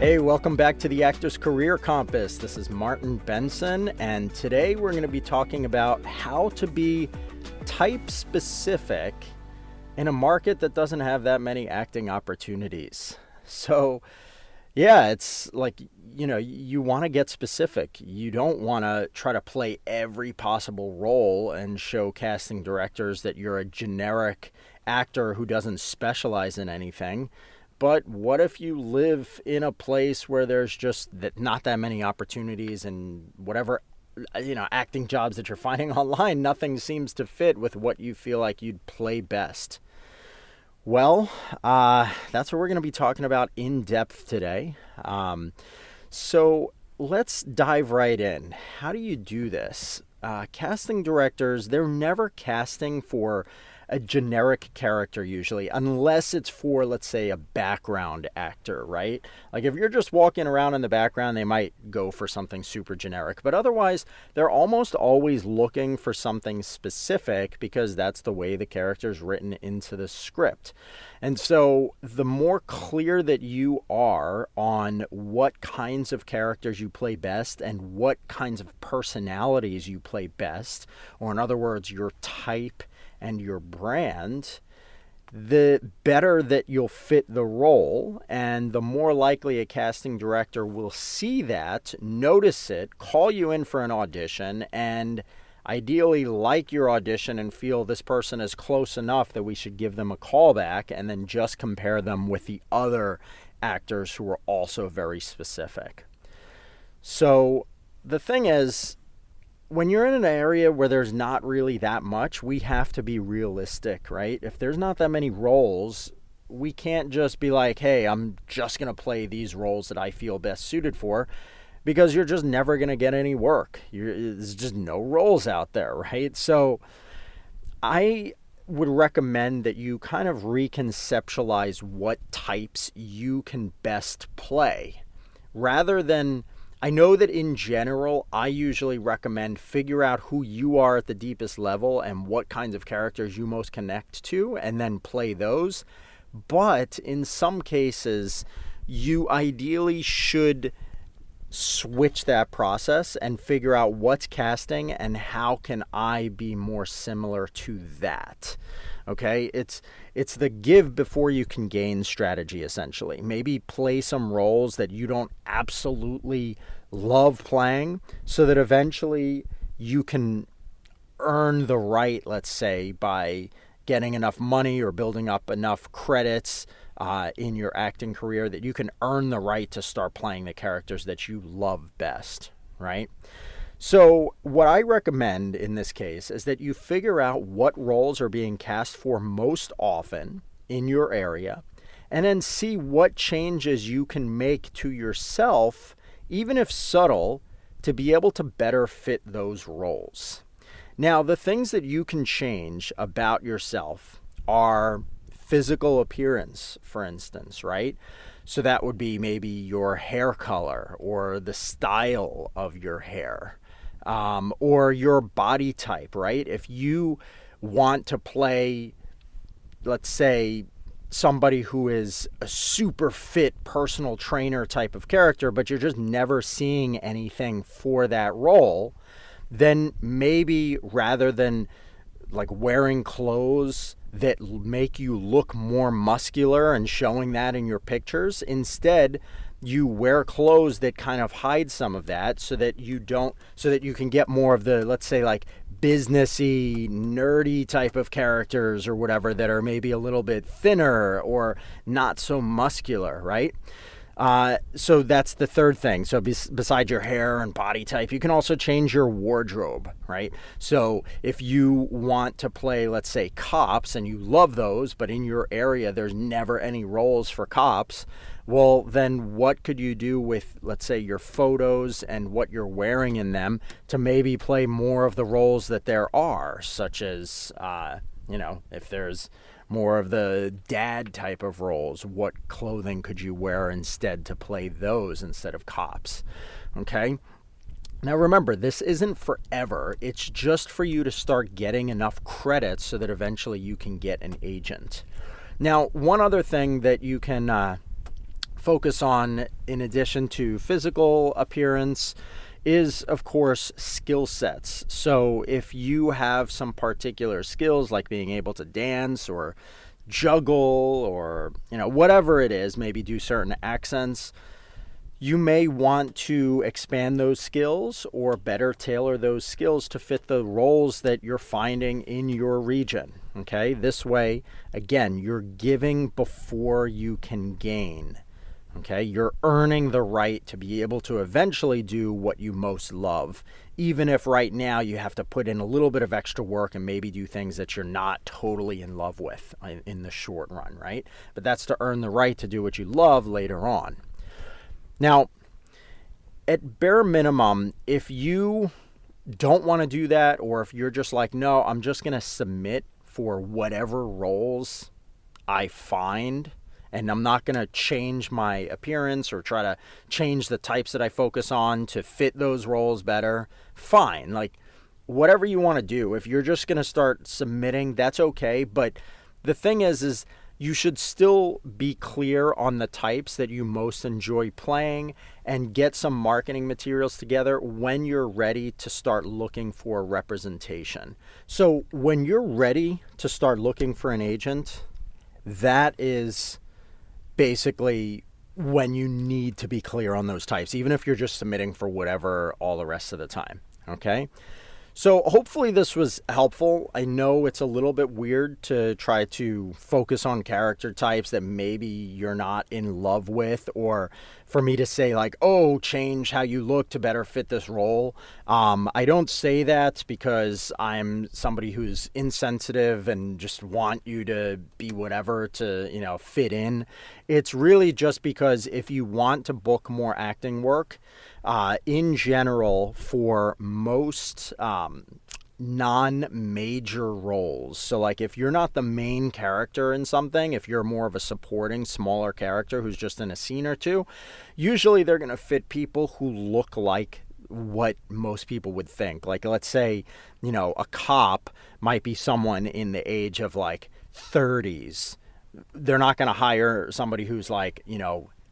Hey, welcome back to the Actor's Career Compass. This is Martin Benson, and today we're going to be talking about how to be type specific in a market that doesn't have that many acting opportunities. So, yeah, it's like, you want to get specific. You don't want to try to play every possible role and show casting directors that you're a generic actor who doesn't specialize in anything. But what if you live in a place where there's just not that many opportunities, and whatever acting jobs that you're finding online, nothing seems to fit with what you feel like you'd play best? Well, that's what we're going to be talking about in depth today. So let's dive right in. How do you do this? Casting directors, they're never casting for a generic character usually, unless it's for, let's say, a background actor, right? Like if you're just walking around in the background, they might go for something super generic. But otherwise, they're almost always looking for something specific because that's the way the character's written into the script. And so the more clear that you are on what kinds of characters you play best and what kinds of personalities you play best, or in other words, your type and your brand, the better that you'll fit the role, and the more likely a casting director will see that, notice it, call you in for an audition, and ideally like your audition and feel this person is close enough that we should give them a call back, and then just compare them with the other actors who are also very specific. So the thing is, when you're in an area where there's not really that much, we have to be realistic, right? If there's not that many roles, we can't just be like, hey, I'm just going to play these roles that I feel best suited for, because you're just never going to get any work. There's just no roles out there, right? So I would recommend that you kind of reconceptualize what types you can best play, rather than, I know that in general, I usually recommend figure out who you are at the deepest level and what kinds of characters you most connect to, and then play those. But in some cases, you ideally should switch that process and figure out what's casting and how can I be more similar to that. Okay, it's the give before you can gain strategy, essentially. Maybe play some roles that you don't absolutely love playing so that eventually you can earn the right, let's say, by getting enough money or building up enough credits in your acting career that you can earn the right to start playing the characters that you love best, right? So what I recommend in this case is that you figure out what roles are being cast for most often in your area, and then see what changes you can make to yourself, even if subtle, to be able to better fit those roles. Now, the things that you can change about yourself are physical appearance, for instance, right? So that would be maybe your hair color or the style of your hair. Or your body type, right? If you want to play, let's say, somebody who is a super fit personal trainer type of character, but you're just never seeing anything for that role, then maybe rather than like wearing clothes that make you look more muscular and showing that in your pictures, instead you wear clothes that kind of hide some of that so that you can get more of the, let's say, like businessy, nerdy type of characters or whatever that are maybe a little bit thinner or not so muscular, right? So that's the third thing. So besides your hair and body type, you can also change your wardrobe, right? So if you want to play, let's say, cops, and you love those, but in your area there's never any roles for cops, well, then what could you do with, let's say, your photos and what you're wearing in them to maybe play more of the roles that there are, such as, if there's more of the dad type of roles, what clothing could you wear instead to play those instead of cops? Okay? Now remember, this isn't forever. It's just for you to start getting enough credits so that eventually you can get an agent. Now, one other thing that you can focus on, in addition to physical appearance, is of course skill sets. So if you have some particular skills like being able to dance or juggle or whatever it is, maybe do certain accents, you may want to expand those skills or better tailor those skills to fit the roles that you're finding in your region. Okay, this way, again, you're giving before you can gain. Okay, you're earning the right to be able to eventually do what you most love, even if right now you have to put in a little bit of extra work and maybe do things that you're not totally in love with in the short run, right? But that's to earn the right to do what you love later on. Now, at bare minimum, if you don't want to do that, or if you're just like, no, I'm just going to submit for whatever roles I find, and I'm not going to change my appearance or try to change the types that I focus on to fit those roles better, fine. Like, whatever you want to do. If you're just going to start submitting, that's okay. But the thing is you should still be clear on the types that you most enjoy playing and get some marketing materials together when you're ready to start looking for representation. So when you're ready to start looking for an agent, that is basically when you need to be clear on those types, even if you're just submitting for whatever all the rest of the time. Okay? So hopefully this was helpful. I know it's a little bit weird to try to focus on character types that maybe you're not in love with, or for me to say like, oh, change how you look to better fit this role. I don't say that because I'm somebody who's insensitive and just want you to be whatever to, fit in. It's really just because if you want to book more acting work, in general, for most non-major roles. So like if you're not the main character in something, if you're more of a supporting, smaller character who's just in a scene or two, usually they're going to fit people who look like what most people would think. Like, let's say, a cop might be someone in the age of like 30s. They're not going to hire somebody who's like,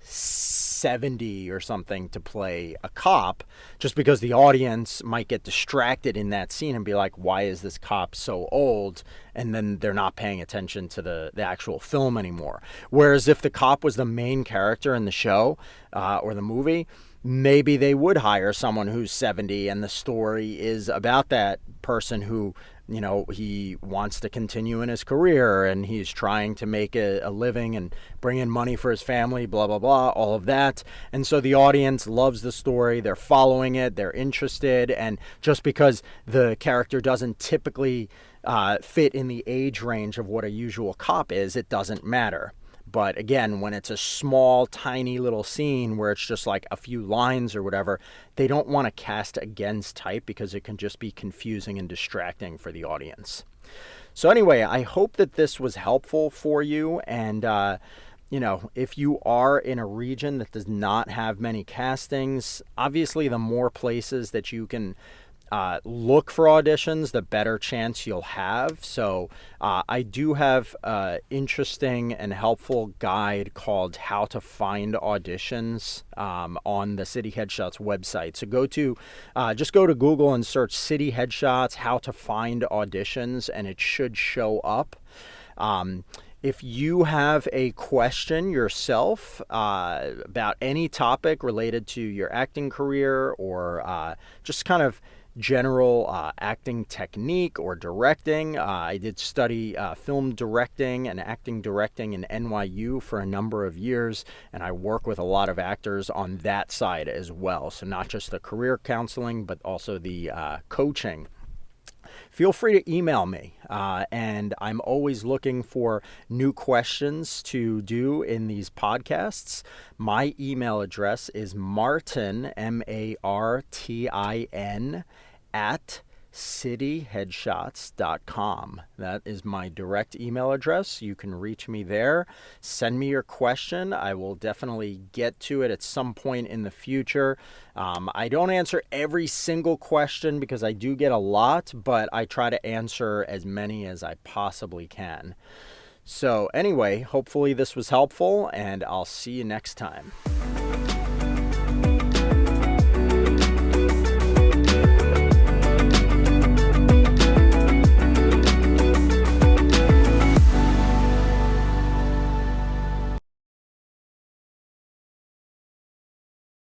70 or something to play a cop, just because the audience might get distracted in that scene and be like, why is this cop so old? And then they're not paying attention to the actual film anymore. Whereas if the cop was the main character in the show or the movie, maybe they would hire someone who's 70 and the story is about that person who, he wants to continue in his career and he's trying to make a living and bring in money for his family, blah, blah, blah, all of that. And so the audience loves the story. They're following it. They're interested. And just because the character doesn't typically fit in the age range of what a usual cop is, it doesn't matter. But again, when it's a small, tiny little scene where it's just like a few lines or whatever, they don't want to cast against type because it can just be confusing and distracting for the audience. So anyway, I hope that this was helpful for you. And, if you are in a region that does not have many castings, obviously the more places that you can look for auditions, the better chance you'll have. So I do have an interesting and helpful guide called How to Find Auditions on the City Headshots website. So just go to Google and search City Headshots, How to Find Auditions, and it should show up. If you have a question yourself about any topic related to your acting career or just kind of general acting technique or directing. I did study film directing and acting directing in NYU for a number of years, and I work with a lot of actors on that side as well. So not just the career counseling, but also the coaching. Feel free to email me, and I'm always looking for new questions to do in these podcasts. My email address is Martin, Martin, at cityheadshots.com. That is my direct email address. You can reach me there. Send me your question. I will definitely get to it at some point in the future. I don't answer every single question because I do get a lot, but I try to answer as many as I possibly can. So anyway, hopefully this was helpful, and I'll see you next time.